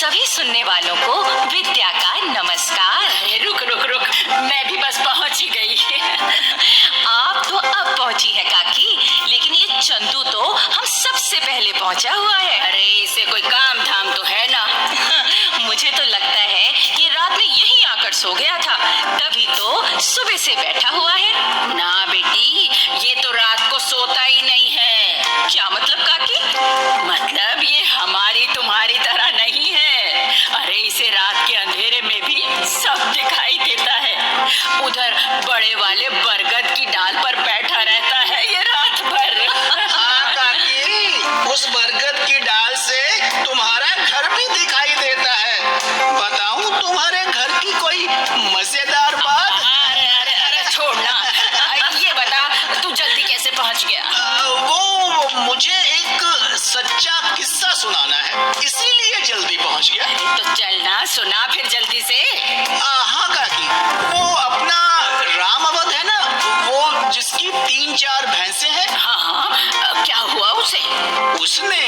सभी सुनने वालों को विद्या का नमस्कार। अरे रुक रुक रुक, मैं भी बस पहुंच ही गई। आप तो अब पहुंची है काकी, लेकिन ये चंदू तो हम सबसे पहले पहुंचा हुआ है। अरे इसे कोई काम धाम तो है ना। मुझे तो लगता है ये रात में यहीं आकर सो गया था, तभी तो सुबह से बैठा हुआ है। ना बेटी, ये तो रात को सोता ही नहीं है। क्या मतलब काकी? मतलब ये हमारी तुम्हारी तरह नहीं है। अरे इसे रात के अंधेरे में भी सब दिखाई देता है। उधर बड़े वाले बरगद की डाल पर बैठा रहता है ये रात भर। हाँ काकी, उस बरगद की डाल से तुम्हारा घर भी दिखाई देता है। बताऊं तुम्हारे घर की कोई मजेदार बात? अरे अरे अरे छोड़ना। ये बता, तू जल्दी कैसे पहुंच गया? वो मुझे एक सच्चा किस्सा सुनाना है, इसीलिए जल्दी पहुंच गया। तो चलना, सुना फिर जल्दी से। हाँ काकी, वो अपना रामावत है ना, वो जिसकी 3-4 भैंसे हैं। हाँ, क्या हुआ उसे? उसने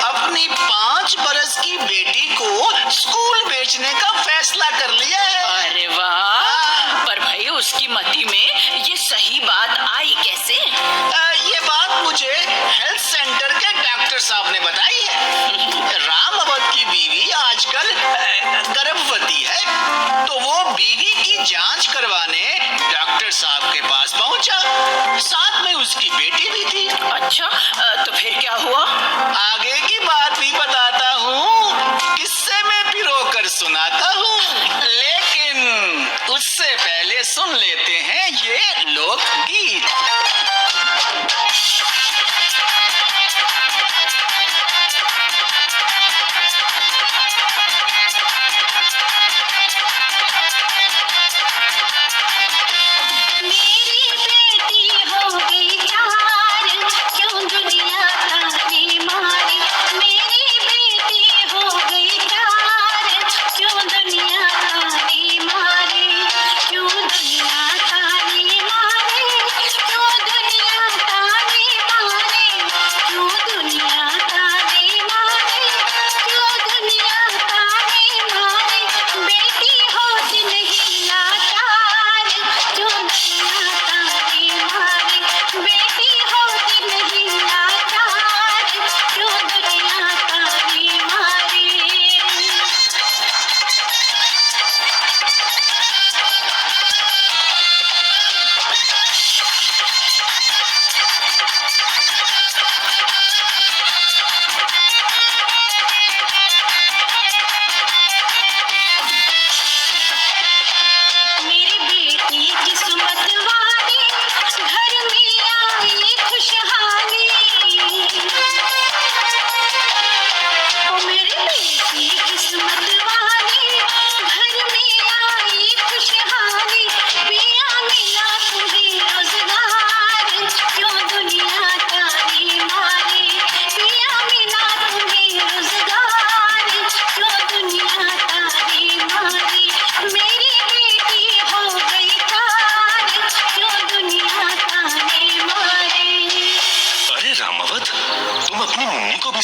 अपनी 5 बरस की बेटी को स्कूल भेजने का फैसला कर लिया है। अरे वाह, पर भाई उसकी मति में ये सही बात आई कैसे? ये बात मुझे हेल्थ सेंटर के डॉक्टर साहब ने बताई है। रामावत की बीवी आजकल गर्भवती है, तो वो बीवी की जांच करवाने डॉक्टर साहब के पास पहुंचा। साथ में उसकी बेटी भी थी। अच्छा, तो फिर क्या हुआ? आगे की बात भी बताता हूँ, किस्से में पिरोकर सुनाता हूँ, लेकिन उससे पहले सुन लेते हैं ये लोकगीत।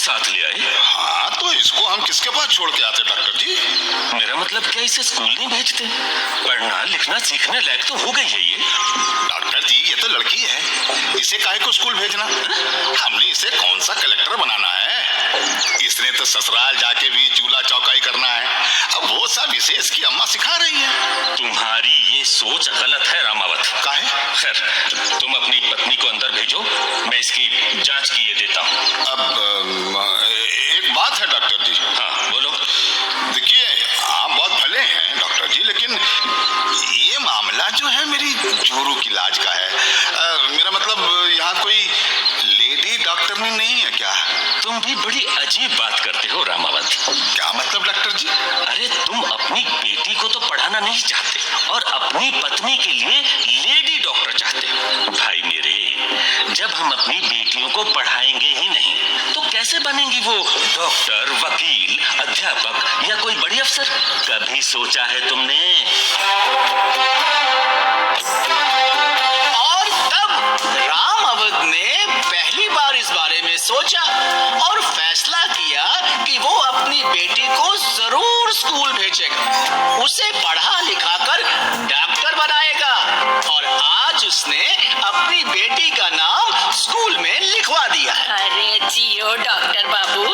साथ ले आए? हाँ, तो इसको हम किसके पास छोड़ के आते डॉक्टर जी? मेरा मतलब क्या इसे स्कूल नहीं भेजते? पढ़ना लिखना सीखने लायक तो हो गई है ये। डॉक्टर जी, ये तो लड़की है, इसे काहे को स्कूल भेजना? हमने इसे कौन सा कलेक्टर बनाना है? इसने तो ससुराल जाके भी चूल्हा चौकाई करना है। अब वो सब इसे इसकी अम्मा सिखा रही है। तुम्हारी ये सोच गलत है रामावत। काहे? खैर, तुम अपनी पत्नी को अंदर भेजो, मैं इसकी जांच किए देता हूँ। अब एक बात है डॉक्टर जी। हाँ बोलो। देखिए, आप बहुत भले हैं डॉक्टर जी, लेकिन ये मामला जो है मेरी जोरू की लाज का है। मेरा मतलब यहाँ कोई लेडी डॉक्टर नहीं है क्या? तुम भी बड़ी अजीब बात करते हो रामावत। क्या मतलब डॉक्टर जी? अरे तुम अपनी बेटी को तो पढ़ाना नहीं चाहते और अपनी पत्नी के लिए लेडी डॉक्टर चाहते हो। भाई मेरे, जब हम अपनी बेटियों को पढ़ाएंगे ही नहीं तो कैसे बनेंगी वो डॉक्टर, वकील, अध्यापक या कोई बड़ी अफसर? कभी सोचा है तुमने? और तब रामावत ने पहली बार इस बारे में सोचा और फैसला किया कि वो अपनी अपनी बेटी को जरूर स्कूल भेजेगा, उसे पढ़ा लिखा कर डॉक्टर बनाएगा। और आज उसने अपनी बेटी का नाम स्कूल में लिखवा दिया है। अरे जियो डॉक्टर बाबू,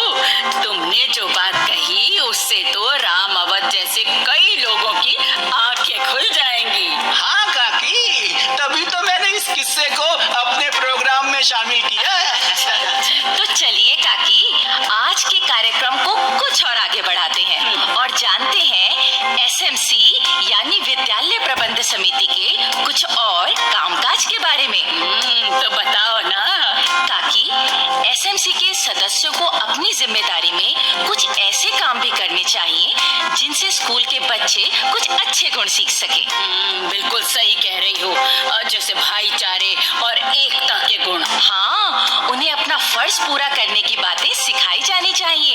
तुमने जो बात कही उससे तो राम अवध जैसे कई लोगों की आंखें खुल जाएंगी। हाँ काकी, तभी तो मैंने इस किस्से को अपने प्रोग्राम में शामिल किया है। तो चलिए काकी, आज के कार्यक्रम को कुछ और आगे बढ़ाते हैं और जानते हैं एसएमसी यानी विद्यालय प्रबंध समिति के कुछ और कामकाज के बारे में। तो बताओ ना ताकि एसएमसी के सदस्यों को अपनी जिम्मेदारी में कुछ ऐसे काम भी करने चाहिए जिनसे स्कूल के बच्चे कुछ अच्छे गुण सीख सके। बिल्कुल सही कह रही हो, जैसे भाईचारे और एकता के गुण। हाँ, उन्हें अपना फर्ज पूरा करने की बातें सिखाई जानी चाहिए,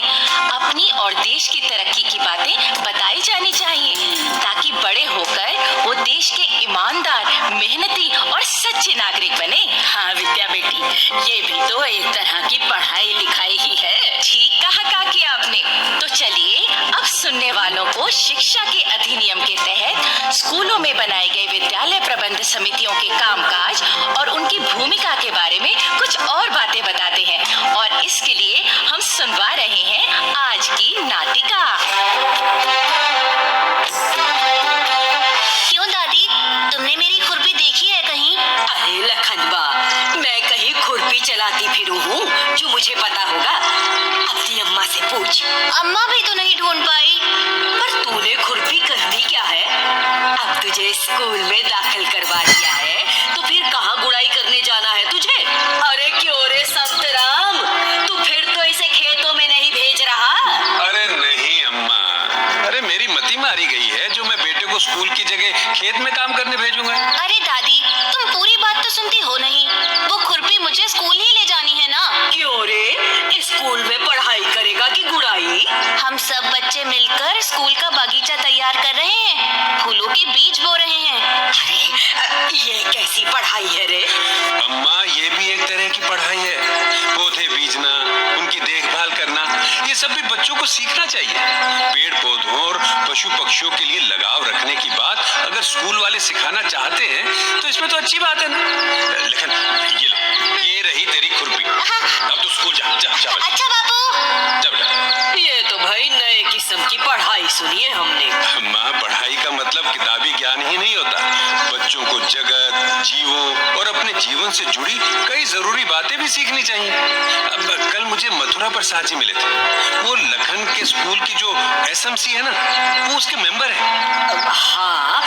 अपनी और देश की तरक्की की बातें बताई जानी चाहिए, ताकि बड़े होकर वो देश के ईमानदार, मेहनती और सच्चे नागरिक बने। हाँ विद्या बेटी, ये भी तो एक तरह की पढ़ाई लिखाई ही है। ठीक कहा काकी आपने। तो चलिए अब सुनने वालों को शिक्षा के अधिनियम के तहत स्कूलों में बनाए गए विद्यालय प्रबंध समितियों के कामकाज और उनकी भूमिका के बारे में कुछ और बातें बताते हैं। और इसके लिए हम सुनवा रहे हैं आज की नाटिका। क्यों दादी, तुमने मेरी खुरपी देखी है कहीं? अरे लखनवा, मैं कहीं खुरपी चलाती फिरूं हूँ जो मुझे पता होगा? अपनी अम्मा से पूछ। अम्मा भी तो नहीं ढूंढ पाई। पर तूने खुरपी करनी क्या है? अब तुझे स्कूल में दाखिल करवा दिया है तो फिर कहाँ गुड़ाई करने जाना है तुझे? अरे क्यों रे संतराम, तू फिर तो इसे खेतों में नहीं भेज रहा? अरे नहीं अम्मा, अरे मेरी मती मारी गई है जो मैं बेटे को स्कूल की जगह खेत में काम करने भेजूंगा। अरे दादी, तुम पूरी बात तो सुनती हो नहीं। वो खुरपी मुझे स्कूल ही ले जानी है ना। क्यों रे, स्कूल में पढ़ाई करेगा कि गुड़ाई? हम सब बच्चे मिलकर स्कूल का बगीचा तैयार कर रहे हैं, फूलों के बीज बो रहे हैं। अरे ये कैसी पढ़ाई है रे? अम्मा, ये भी एक तरह की पढ़ाई है। पौधे बीजना, उनकी देखभाल करना, ये सब भी बच्चों को सीखना चाहिए। पेड़ पौधों और पशु पक्षियों के लिए लगाव रखने की बात अगर स्कूल वाले सिखाना चाहते हैं तो इसमें तो अच्छी बात है ना। लेकिन ये ले, ये रही तेरी खुरपी। अब तो स्कूल जा जा जा बेटा। अच्छा बापू। जा बेटा। ये तो भाई नए किस्म की पढ़ाई सुनी है हमने। अम्मा, पढ़ाई का मतलब किताबी ज्ञान ही नहीं होता। बच्चों को जगत, जीवों और अपने जीवन से जुड़ी कई जरूरी बातें भी सीखनी चाहिए। अब कल मुझे मथुरा प्रसाद जी मिले थे। वो लखन के स्कूल की जो एसएमसी है ना, वो उसके मेंबर है। हाँ,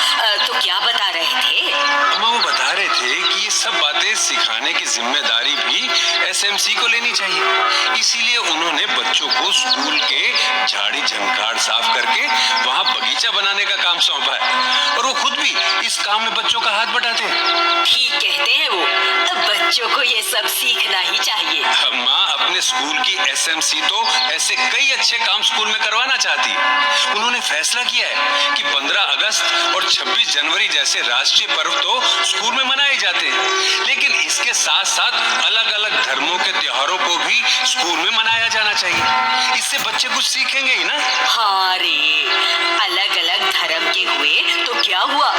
तो क्या बता रहे थे? अम्मा, वो बता रहे थे कि ये सब बातें सिखाने की जिम्मेदारी भी एसएमसी को लेनी चाहिए। इसीलिए उन्होंने बच्चों को स्कूल के झाड़ी झंकाड़ साफ करके वहाँ बगीचा बनाने का काम सौंपा है और वो खुद भी इस काम में बच्चों का हाथ बटाते हैं। ठीक कहते हैं वो, बच्चों को ये सब सीखना ही चाहिए। अम्मा, अपने स्कूल की एसएमसी तो ऐसे कई अच्छे काम स्कूल में करवाना चाहती है। उन्होंने फैसला किया है कि 15 अगस्त और 26 जनवरी जैसे राष्ट्रीय पर्व तो स्कूल में मनाए जाते हैं, लेकिन इसके साथ साथ अलग अलग धर्मों के त्योहारों को भी स्कूल में मनाया जाना चाहिए। इससे बच्चे कुछ सीखेंगे ही ना। हाँ रे, अलग अलग धर्म के हुए तो क्या हुआ,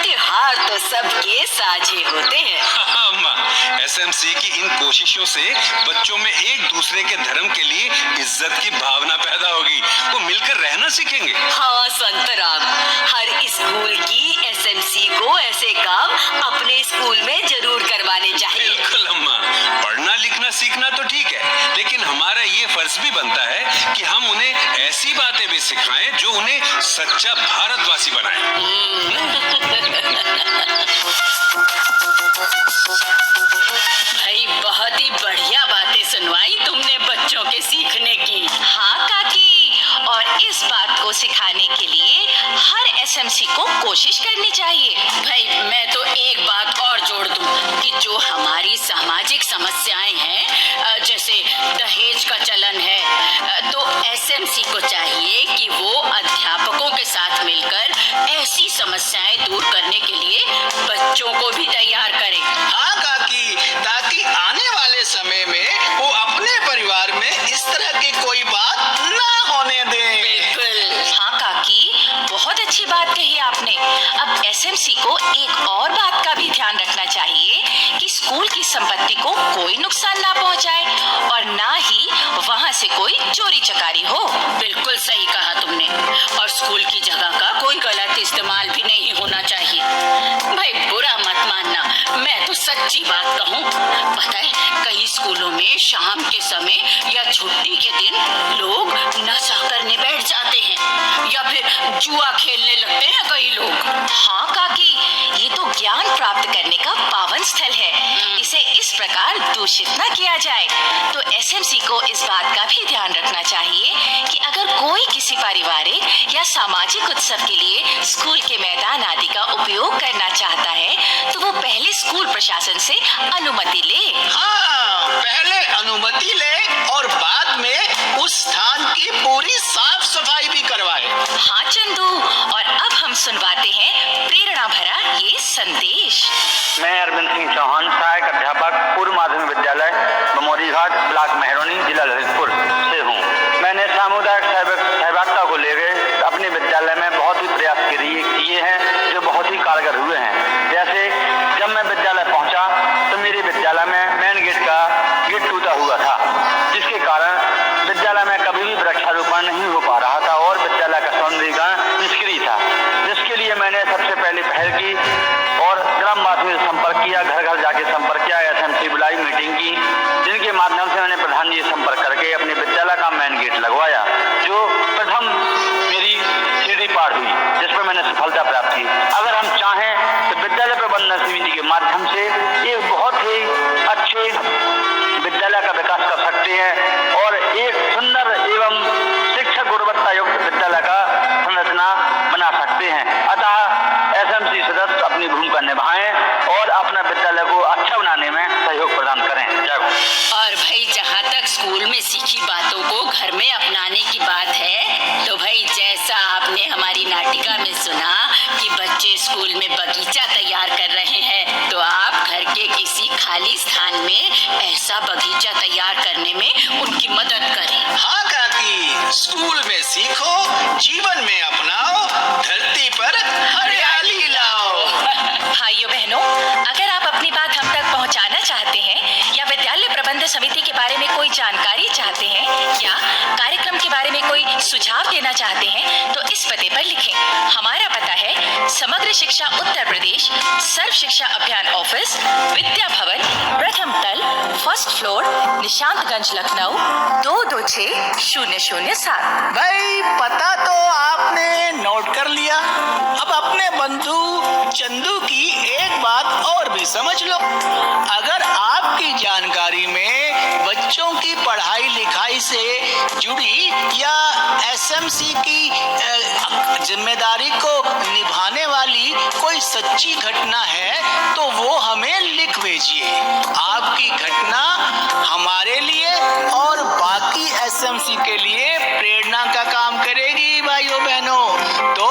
त्योहार तो सबके साझे होते हैं। हाँ अम्मा, एसएमसी की इन कोशिशों से बच्चों में एक दूसरे के धर्म के लिए इज्जत की भावना पैदा होगी। वो मिलकर रहना सीखेंगे। हाँ संतराम, हर स्कूल की एसएमसी को ऐसे काम अपने स्कूल में जरूर करवाने चाहिए। बिल्कुल अम्मा, पढ़ना लिखना सीखना तो ठीक है, लेकिन हमारा ये फर्ज भी बनता है कि हम उन्हें ऐसी बातें भी सिखाएं जो उन्हें सच्चा भारतवासी बनाए। भाई बहुत ही बढ़िया बातें सुनवाई तुमने बच्चों के सीखने की। हाँ काकी, और इस बात को सिखाने के लिए हर एसएमसी को कोशिश करनी चाहिए। भाई मैं तो एक बात और जोड़ दूं कि जो हमारी सामाजिक समस्याएं हैं, जैसे दहेज का चलन है, तो एसएमसी को चाहिए कि वो अध्यापकों के साथ मिलकर ऐसी समस्याएं दूर करने के लिए बच्चों को भी तैयार करें। हाँ काकी, ताकि आने वाले समय में वो अपने परिवार में इस तरह की कोई बात ना होने दे। एसएमसी को एक और बात का भी ध्यान रखना चाहिए कि स्कूल की संपत्ति को कोई नुकसान ना पहुंचाए और ना ही वहां से कोई चोरी चकारी हो। बिल्कुल सही कहा तुमने। और स्कूल की जगह का कोई गलत इस्तेमाल भी नहीं होना चाहिए। भाई बुरा मत मानना, मैं तो सच्ची बात कहूँ, पता है कई स्कूलों में शाम के समय या छुट्टी के दिन लोग नशा करने बैठ जाते हैं या फिर जुआ खेलने लगते हैं कई लोग। हाँ काकी, ये तो ज्ञान प्राप्त करने का पावन स्थल है, इसे इस प्रकार दूषित न किया जाए। तो एसएमसी को इस बात का भी ध्यान रखना चाहिए कि अगर कोई किसी पारिवारिक या सामाजिक उत्सव के लिए स्कूल के मैदान आदि का उपयोग करना चाहता है तो वो पहले स्कूल प्रशासन से अनुमति ले। हाँ, पहले अनुमति ले और बाद में उस स्थान की पूरी साफ सफाई भी करवाए। हाँ चंदू, और अब हम सुनवाते हैं प्रेरणा भरा ये संदेश। मैं अरविंद सिंह चौहान, सहायक अध्यापक पूर्व माध्यमिक विद्यालय बमौरी घाट, ब्लॉक मेहरौनी, जिला ललितपुर से हूँ। मैंने सामुदायिक सहभागिता को लेकर अपने विद्यालय में बहुत ही प्रयास किए हैं जो बहुत ही कारगर हुए हैं। जैसे जब मैं विद्यालय पहुंचा तो मेरे विद्यालय में मेन गेट का गेट टूटा हुआ था, जिसके कारण विद्यालय में कभी भी वृक्षारोपण नहीं हो पा रहा था और विद्यालय का सौंदर्यीकरण निष्क्रिय था, जिसके लिए मैंने सबसे पहले पहल की और ग्रामवासियों से संपर्क किया, घर घर जाके संपर्क किया, एसएमसी बुलाई, मीटिंग की, जिनके माध्यम से मैंने प्रधान जी से संपर्क करके अपने विद्यालय का मेन गेट लगवाया, जो प्रथम मेरी सीढ़ी पार हुई, जिस पर मैंने सफलता प्राप्त की। अगर हम चाहें तो विद्यालय प्रबंधन समिति के माध्यम से एक बहुत ही अच्छे विद्यालय का विकास कर सकते हैं और एक सुंदर एवं शिक्षक गुणवत्ता युक्त विद्यालय का संरचना बना सकते हैं। अतः एसएमसी सदस्य अपनी भूमिका निभाएं और अपना विद्यालय को अच्छा बनाने में सहयोग प्रदान करें। जय हो। और भाई जहाँ तक स्कूल में सीखी बातों को घर में अपनाने की बात है, तो भाई जैसा आपने हमारी नाटिका में सुना कि बच्चे स्कूल में बगीचा तैयार कर रहे हैं, तो आप घर के किसी खाली स्थान में ऐसा बगीचा तैयार करने में उनकी मदद करें। हाँ काकी, स्कूल में सीखो, जीवन में अपनाओ, धरती पर हरियाली लाओ। भाइयों बहनों, अगर आप अपनी बात हम तक पहुंचाना चाहते हैं या विद्यालय प्रबंध समिति के बारे में कोई जानकारी चाहते हैं या कार्यक्रम के बारे में कोई सुझाव देना चाहते हैं तो इस पते पर लिखें। हमारा पता है समग्र शिक्षा उत्तर प्रदेश, सर्व शिक्षा अभियान ऑफिस, विद्या भवन, प्रथम तल, फर्स्ट फ्लोर, निशांतगंज, लखनऊ 226007। भाई पता तो आपने नोट कर लिया। अब अपने बंधु चंदू की एक बात और भी समझ लो। अगर आपकी जानकारी में बच्चों की पढ़ाई लिखाई से जुड़ी या एसएमसी की जिम्मेदारी को निभाने वाली कोई सच्ची घटना है तो वो हमें लिख भेजिए। आपकी घटना हमारे लिए और बाकी एसएमसी के लिए प्रेरणा का काम करेगी। भाइयों बहनों, तो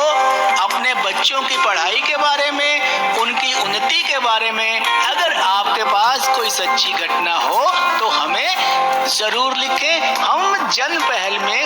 अपने बच्चों की पढ़ाई के बारे में, उनकी उन्नति के बारे में अगर आपके पास कोई सच्ची घटना हो तो हमें जरूर लिखें। हम जन पहल में